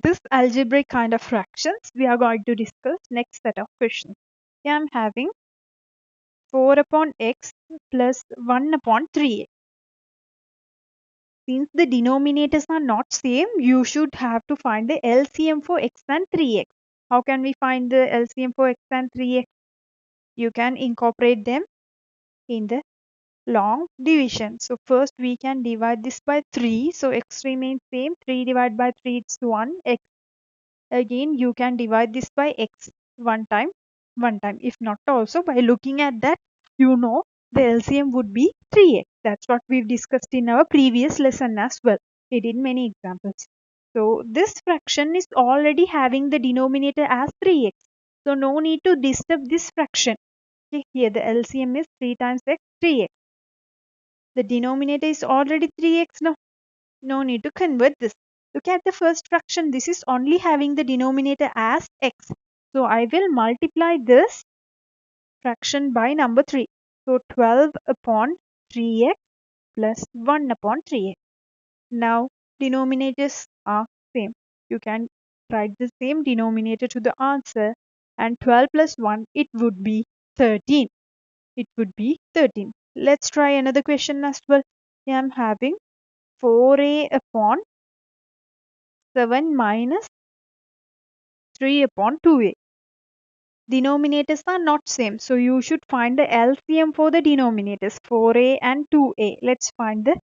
this algebraic kind of fractions we are going to discuss next set of questions. Here I am having 4 upon x plus 1 upon 3x. Since the denominators are not same, you should have to find the LCM for x and 3x. How can we find the LCM for x and 3x? You can incorporate them in the long division. So first we can divide this by 3. So x remains same. 3 divided by 3 it's 1 x. Again you can divide this by x one time. If not also by looking at that, you know the LCM would be 3x. That's what we've discussed in our previous lesson as well. We did many examples. So this fraction is already having the denominator as 3x. So no need to disturb this fraction. Okay, here the LCM is 3 times x, 3x. The denominator is already 3x now. No need to convert this. Look at the first fraction. This is only having the denominator as x. So I will multiply this fraction by number 3. So 12 upon 3x plus 1 upon 3x. Now denominators are same. You can write the same denominator to the answer, and 12 plus 1 it would be 13. It would be 13. Let's try another question as well. Here I am having 4a upon 7 minus 3 upon 2a. Denominators are not same, so you should find the LCM for the denominators 4a and 2a. Let's find the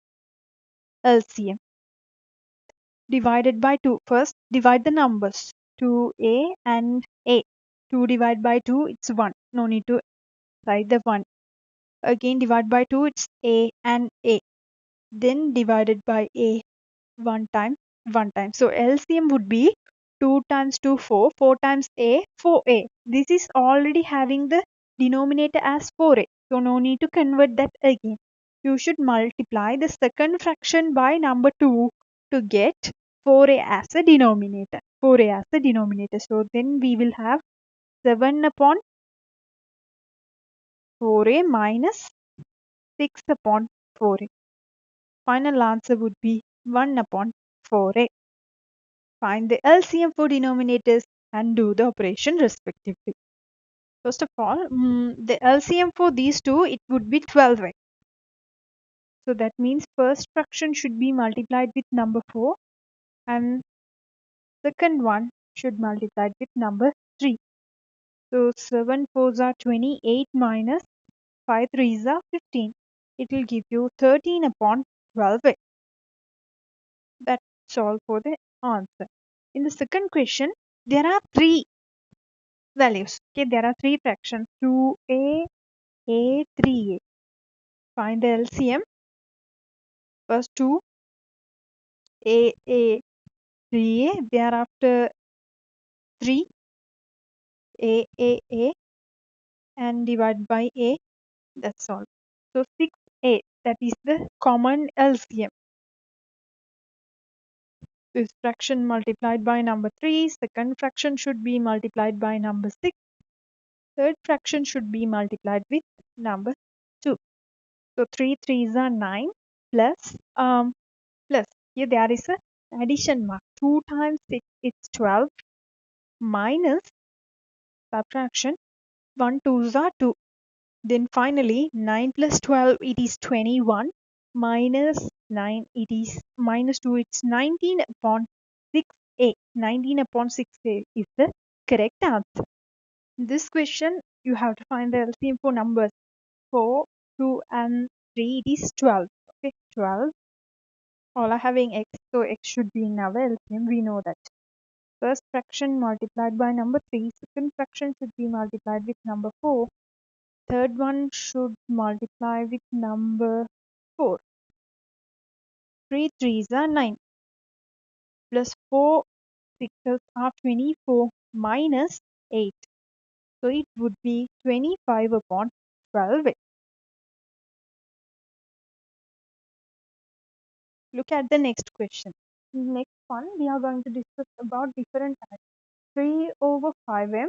LCM. Divided by 2. First divide the numbers 2a and a. 2 divided by 2 it's 1. No need to write the 1. Again divide by 2 it's a and a. Then divided by a one time. So LCM would be 2 times 2 4, 4 times a 4a. This is already having the denominator as 4a, so no need to convert that again. You should multiply the second fraction by number 2 to get 4a as a denominator. So then we will have 7 upon 4a minus 6 upon 4a. Final answer would be 1 upon 4a. Find the LCM for denominators and do the operation respectively. First of all, the LCM for these two, it would be 12x. So that means first fraction should be multiplied with number 4 and second one should multiply with number 3. So 7 4s are 28 minus 5 3s are 15. It will give you 13 upon 12x. That's all for the answer. In the second question, there are 3 values. Okay, there are 3 fractions 2a, 3a. Find the LCM. First 2, a, 3a. Thereafter 3, a, and divide by a. That's all. So 6a. That is the common LCM. This fraction multiplied by number 3. Second fraction should be multiplied by number 6. Third fraction should be multiplied with number 2. So 3 3s are 9 plus here there is a addition mark. 2 times 6 it's 12 minus subtraction 1 2s are 2. Then finally 9 plus 12 it is 21 minus 9 it is minus 2 it's 19 upon 6a. 19 upon 6a is the correct answer. In this question you have to find the LCM for numbers 4, 2 and 3. It is 12. Okay, 12. All are having x, so x should be in our LCM. We know that. First fraction multiplied by number 3. Second fraction should be multiplied with number 4. Third one should multiply with number 4. 3 3s are 9. Plus 4 6s are 24 minus 8. So it would be 25 upon 12. Look at the next question. Next one, we are going to discuss about different types. 3 over 5m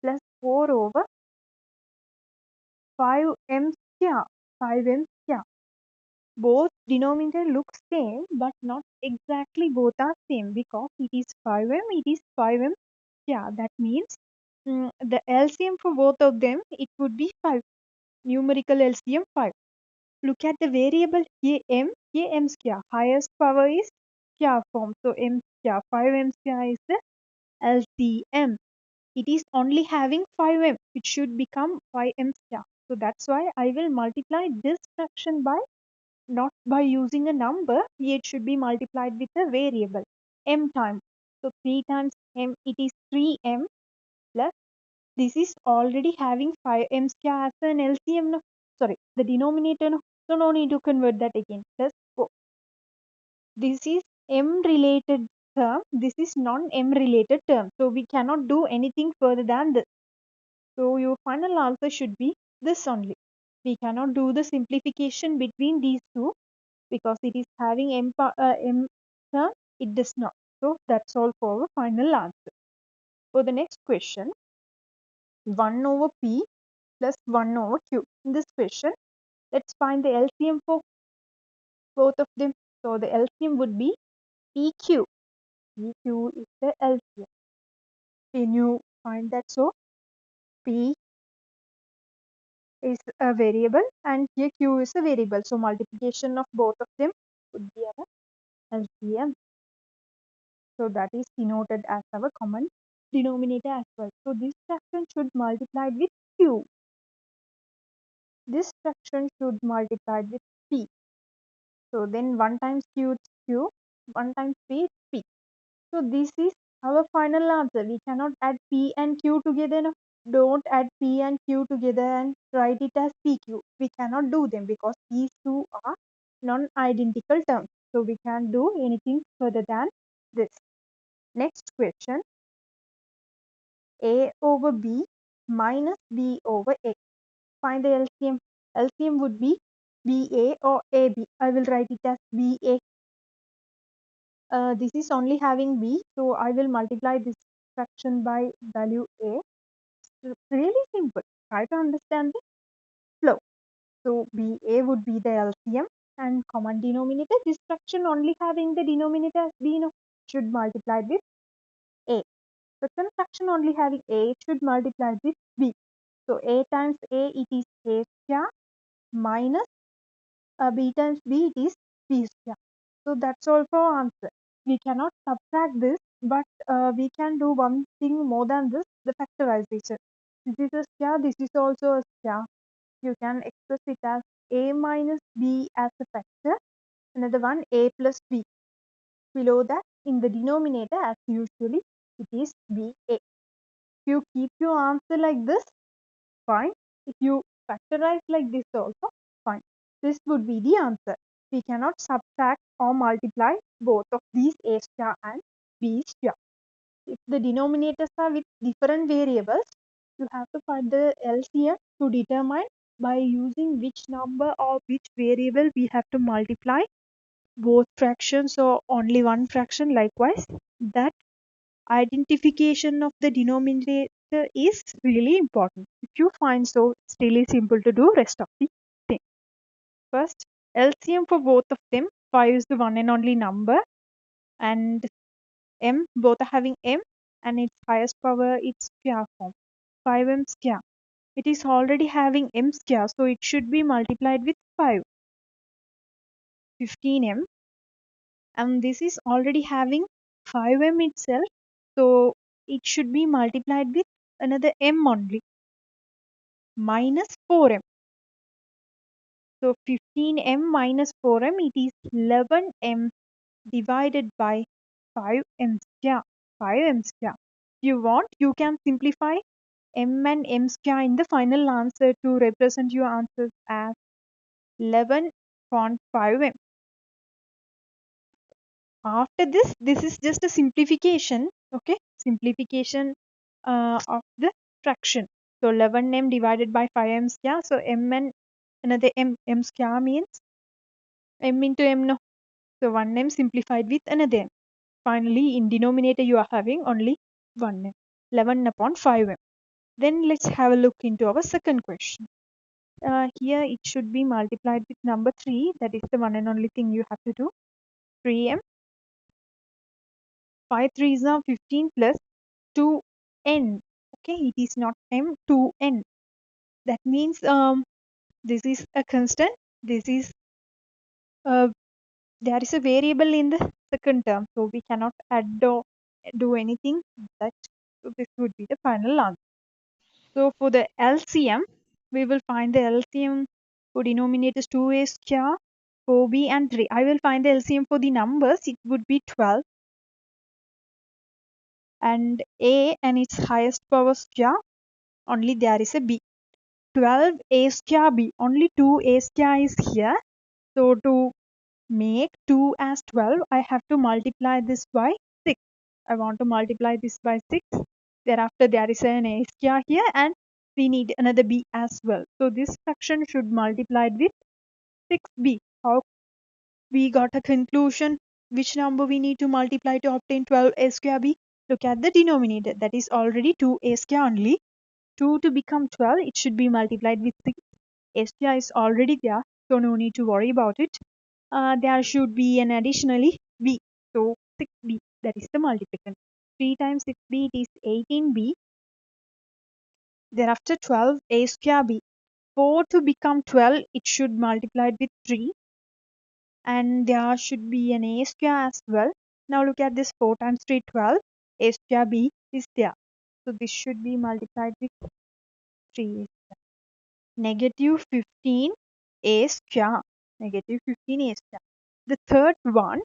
plus 4 over 5m square. Both denominator looks same, but not exactly both are same because it is 5m, it is 5m. Yeah, that means the LCM for both of them, it would be 5. Numerical LCM 5. Look at the variable here m, here m square. Highest power is square form. So m square, 5m square is the LCM. It is only having 5m. It should become 5m square. So that's why I will multiply this fraction by, not by using a number, it should be multiplied with a variable m times. So 3 times m, it is 3m plus, this is already having 5m square as an LCM. No? Sorry, the denominator. No? So no need to convert that again. Plus 4. This is m related term. This is non-m related term. So we cannot do anything further than this. So your final answer should be this only. We cannot do the simplification between these two because it is having m term, it does not. So that's all for our final answer. For the next question, 1 over p plus 1 over q. In this question, let's find the LCM for both of them. So the LCM would be pq. Pq is the LCM. Can you find that? So p is a variable and here q is a variable. So multiplication of both of them would be our LCM. So that is denoted as our common denominator as well. So this fraction should multiply with q. This fraction should multiply with p. So then 1 times q is q, 1 times p is p. So this is our final answer. We cannot add p and q together. No? Don't add p and q together and write it as pq. We cannot do them because these two are non-identical terms. So we can't do anything further than this. Next question. A over b minus b over a. Find the LCM. LCM would be BA or AB. I will write it as BA. This is only having B, so I will multiply this fraction by value A. It's really simple. Try to understand the flow. So BA would be the LCM and common denominator. This fraction only having the denominator as B, no, should multiply with A. Second fraction only having A, it should multiply with B. So A times A, it is A square minus b times b, it is b square. So that's all for answer. We cannot subtract this, but we can do one thing more than this, the factorization. This is a square, this is also a square. You can express it as a minus b as a factor, another one a plus b. Below that, in the denominator, as usually, it is ba. If you keep your answer like this, fine. If you factorize like this also, fine. This would be the answer. We cannot subtract or multiply both of these a star and b star. If the denominators are with different variables, you have to find the LCM to determine by using which number or which variable we have to multiply both fractions or only one fraction. Likewise, that identification of the denominator is really important. If you find so, it's really simple to do rest of the thing. First, LCM for both of them. 5 is the one and only number, and m, both are having m, and its highest power, its square form, 5m square. It is already having m square, so it should be multiplied with 5, 15m, and this is already having 5m itself, so it should be multiplied with another m only, minus 4m. So 15m minus 4m, it is 11m divided by 5m square. 5m square. If you want, you can simplify m and m square in the final answer to represent your answers as 11.5m. After this is just a simplification, okay? Simplification of the fraction. So 11m divided by 5m square. So m and another m square means m into m, no. So 1m simplified with another m. Finally, in denominator, you are having only 1m, 11 upon 5m. Then let's have a look into our second question. Here it should be multiplied with number 3. That is the one and only thing you have to do. 3m. 5 3s are 15 plus 2n. Okay, it is not m, 2n. That means this is a constant. This is there is a variable in the second term, so we cannot add or do anything. That so this would be the final answer. So for the LCM, we will find the LCM for denominators 2a square, 4b and 3. I will find the LCM for the numbers. It would be 12 and a and its highest power square. Only there is a b. 12 a square b. Only 2 a square is here. So to make 2 as 12, I have to multiply this by 6. I want to multiply this by 6. Thereafter, there is an a square here and we need another b as well. So this fraction should multiply with 6b. How we got a conclusion? Which number we need to multiply to obtain 12 a square b? Look at the denominator. That is already 2 a square only. 2 to become 12, it should be multiplied with 6. A square is already there, so no need to worry about it. There should be an additionally b. So 6b, that is the multiplication. 3 times 6b, it is 18b. Thereafter 12 a square b. 4 to become 12, it should multiply with 3. And there should be an a square as well. Now look at this 4 times 3, 12. A square b is there. So this should be multiplied with 3. Negative 15 a square. Negative 15 a square. The third one,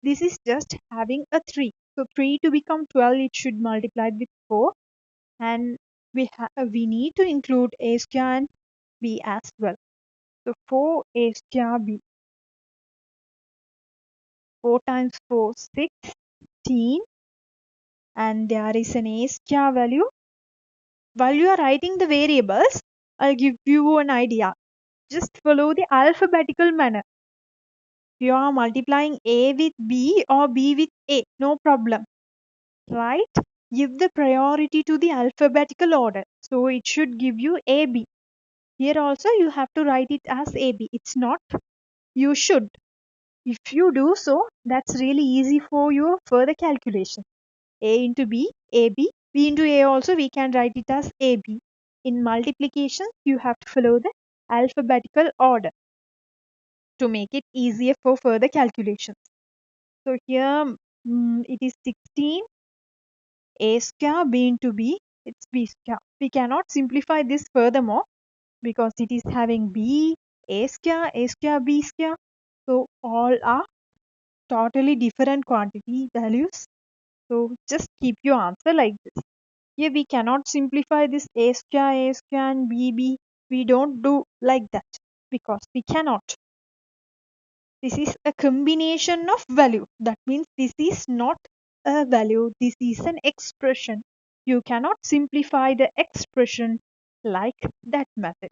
this is just having a 3. So 3 to become 12, it should multiply with 4. And we need to include a square and b as well. So 4 a square b. 4 times 4, 16. And there is an a square value. While you are writing the variables, I'll give you an idea. Just follow the alphabetical manner. You are multiplying a with b or b with a, no problem. Right? Give the priority to the alphabetical order. So it should give you AB. Here also you have to write it as AB. It's not. You should. If you do so, that's really easy for your further calculation. A into B, AB. B into A also we can write it as AB. In multiplication, you have to follow the alphabetical order to make it easier for further calculations. So here it is 16 a square b into b, it's b square. We cannot simplify this furthermore because it is having b, a square, b square. So all are totally different quantity values. So just keep your answer like this. Here we cannot simplify this a square and b, b. We don't do like that because we cannot. This is a combination of value. That means this is not a value. This is an expression. You cannot simplify the expression like that method.